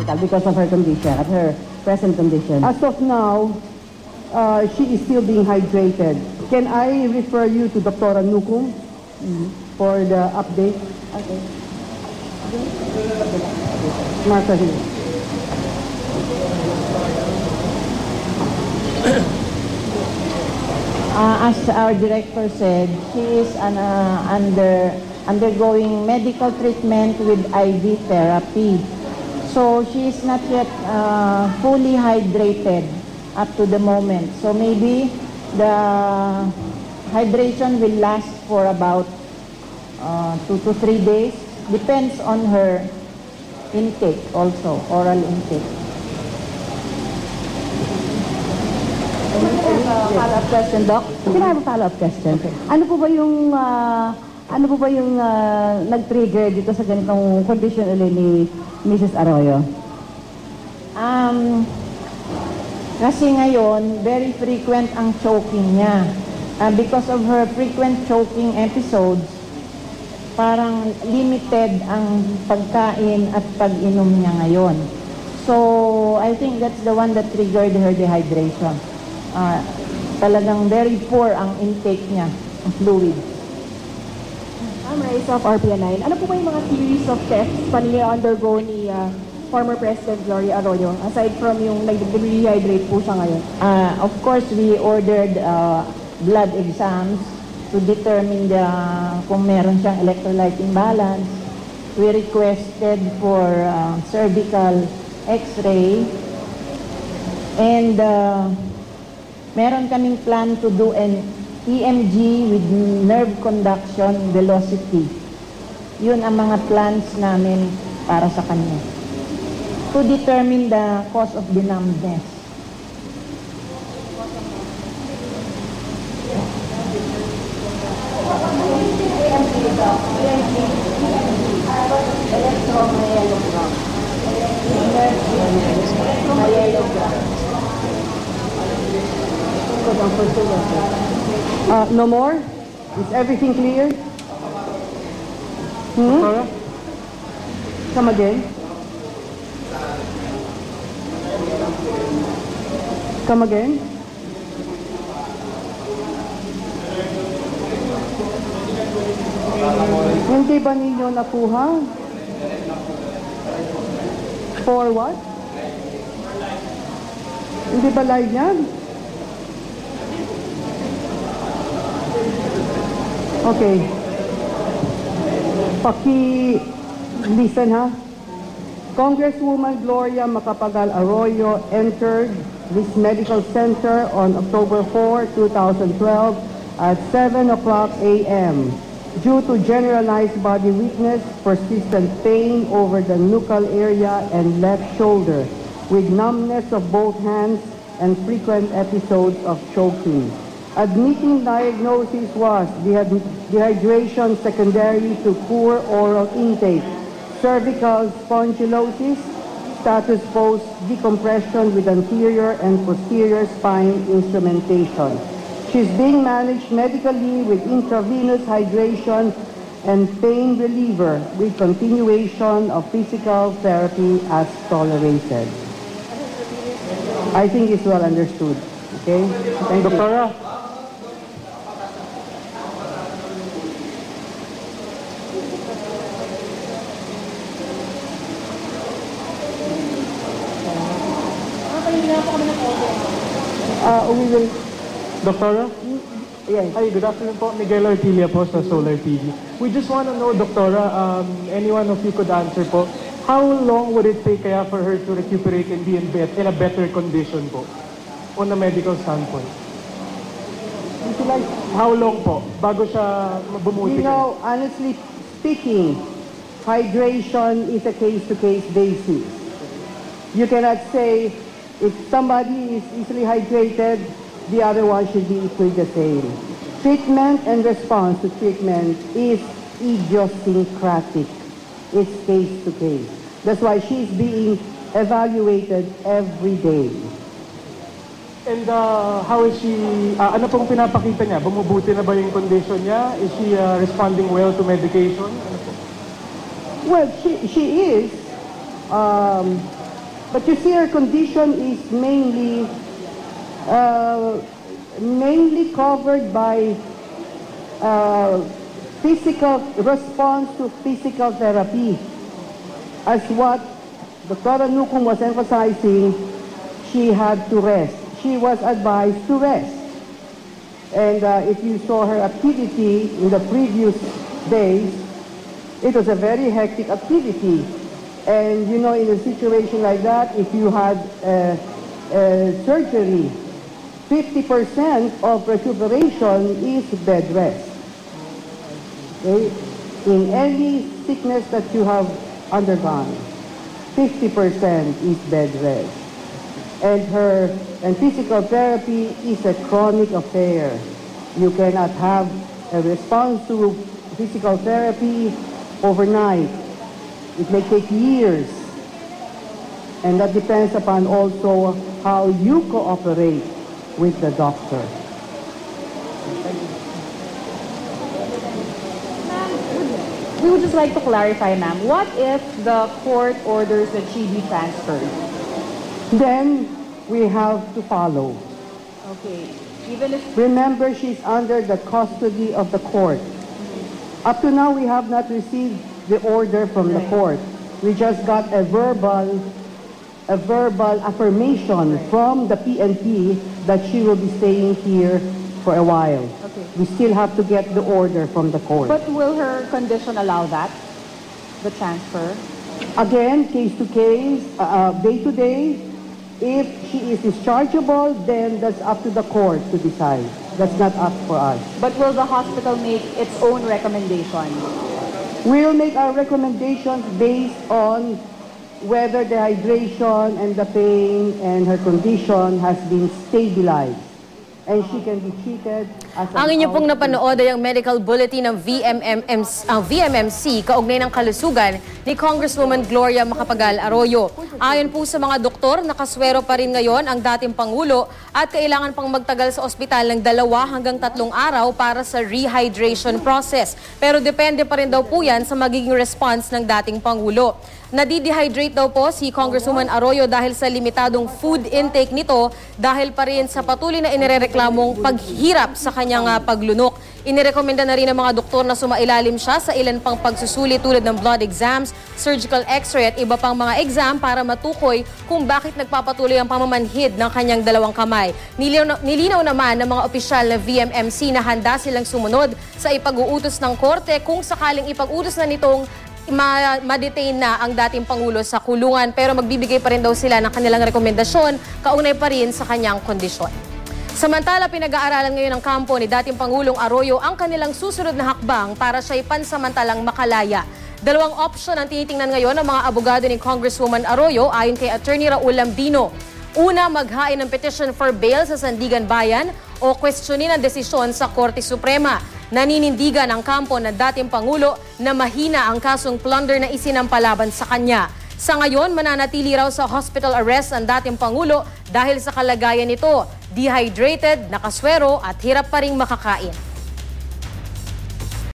hospital because of her condition, of her present condition. As of now, she is still being hydrated. Can I refer you to Dr. Nukum for the update? Okay. Martha here. As our director said, she is undergoing medical treatment with IV therapy. So she is not yet fully hydrated up to the moment. So maybe the hydration will last for about 2 to 3 days. Depends on her intake also, oral intake. Follow-up question, Doc? Can I have a follow-up question? Ano po ba yung nag-trigger dito sa ganitong condition ulit ni Mrs. Arroyo? Kasi ngayon, very frequent ang choking niya. Because of her frequent choking episodes, parang limited ang pagkain at pag-inom niya ngayon. So, I think that's the one that triggered her dehydration. Talagang very poor ang intake niya ng fluid. Race of RPN9, ano po ba yung mga series of tests pa undergo ni former President Gloria Arroyo, aside from yung nag-rehydrate po siya ngayon? Of course, we ordered blood exams to determine kung meron siyang electrolyte imbalance. We requested for cervical x-ray. And meron kaming plan to do an EMG with nerve conduction velocity. Yun ang mga plans namin para sa kanya. To determine the cause of the numbness. No more? Is everything clear? Come again? Come again? Hindi ba ninyo nakuha? For what? Hindi ba live yan? Okay. Listen ha. Congresswoman Gloria Macapagal Arroyo entered this medical center on October 4, 2012 at 7 o'clock a.m. due to generalized body weakness, persistent pain over the nuchal area and left shoulder, with numbness of both hands and frequent episodes of choking. Admitting diagnosis was dehydration secondary to poor oral intake, cervical spondylosis, status post decompression with anterior and posterior spine instrumentation. She's being managed medically with intravenous hydration and pain reliever with continuation of physical therapy as tolerated. I think it's well understood. Okay? Thank you. Doctora. We will... Doctora? Yes. Hi, good afternoon po. Miguel Ortilia po sa Solar TV. We just want to know, Doctora, any one of you could answer po, how long would it take kaya for her to recuperate and be in a better condition po on a medical standpoint? How long po bago siya bumuti? You know, honestly speaking, hydration is a case-to-case basis. You cannot say if somebody is easily hydrated, the other one should be equally the same. Treatment and response to treatment is idiosyncratic. It's case-to-case. That's why she's being evaluated every day. And how is she, ano pong pinapakita niya? Bumubuti na ba yung condition niya? Is she responding well to medication? Ano po? Well, she is. But you see, her condition is mainly covered by physical response to physical therapy. As what Dr. Nukung was emphasizing, she had to rest. She was advised to rest. And if you saw her activity in the previous days, it was a very hectic activity. And you know, in a situation like that, if you had surgery, 50% of recuperation is bed rest. Okay? In any sickness that you have undergone, 50% is bed rest. And physical therapy is a chronic affair. You cannot have a response to physical therapy overnight. It may take years. And that depends upon also how you cooperate with the doctor. We would just like to clarify, ma'am, what if the court orders that she be transferred? Then we have to follow. Okay. Even if Remember, she's under the custody of the court. Up to now, we have not received the order from the court. We just got a verbal affirmation from the PNP that she will be staying here for a while. Okay. We still have to get the order from the court. But will her condition allow that? The transfer? Again, case to case, day to day. If she is dischargeable, then that's up to the court to decide. That's not up for us. But will the hospital make its own recommendation? We'll make our recommendations based on whether the hydration and the pain and her condition has been stabilized. And she can be treated as Ang inyo pong napanood ay ang medical bulletin ng VMMC kaugnay ng kalusugan ni Congresswoman Gloria Macapagal Arroyo. Ayon po sa mga doktor, nakaswero pa rin ngayon ang dating Pangulo at kailangan pang magtagal sa ospital ng 2 hanggang 3 araw para sa rehydration process. Pero depende pa rin daw po yan sa magiging response ng dating Pangulo. Nadidehydrate daw po si Congresswoman Arroyo dahil sa limitadong food intake nito dahil pa rin sa patuloy na inireklamong paghirap sa kanyang paglunok. Inirekomenda na rin ng mga doktor na sumailalim siya sa ilan pang pagsusulit tulad ng blood exams, surgical x-ray at iba pang mga exam para matukoy kung bakit nagpapatuloy ang pamamanhid ng kanyang 2 kamay. Nilinaw naman ng mga opisyal na VMMC na handa silang sumunod sa ipag-uutos ng korte kung sakaling ipag-utos na nitong ma-detain na ang dating Pangulo sa kulungan, pero magbibigay pa rin daw sila ng kanilang rekomendasyon kaugnay pa rin sa kanyang kondisyon. Samantala, pinag-aaralan ngayon ng kampo ni dating Pangulong Arroyo ang kanilang susunod na hakbang para siya'y pansamantalang makalaya. 2 opsyon ang tinitingnan ngayon ng mga abogado ni Congresswoman Arroyo ayon kay Attorney Raul Lambino. Una, maghain ng petition for bail sa Sandigan Bayan o kwestiyonin ang desisyon sa Korte Suprema. Naninindigan ang kampo ng dating Pangulo na mahina ang kasong plunder na isinampalaban sa kanya. Sa ngayon, mananatili raw sa hospital arrest ang dating Pangulo dahil sa kalagayan nito, dehydrated, nakaswero at hirap pa ring makakain.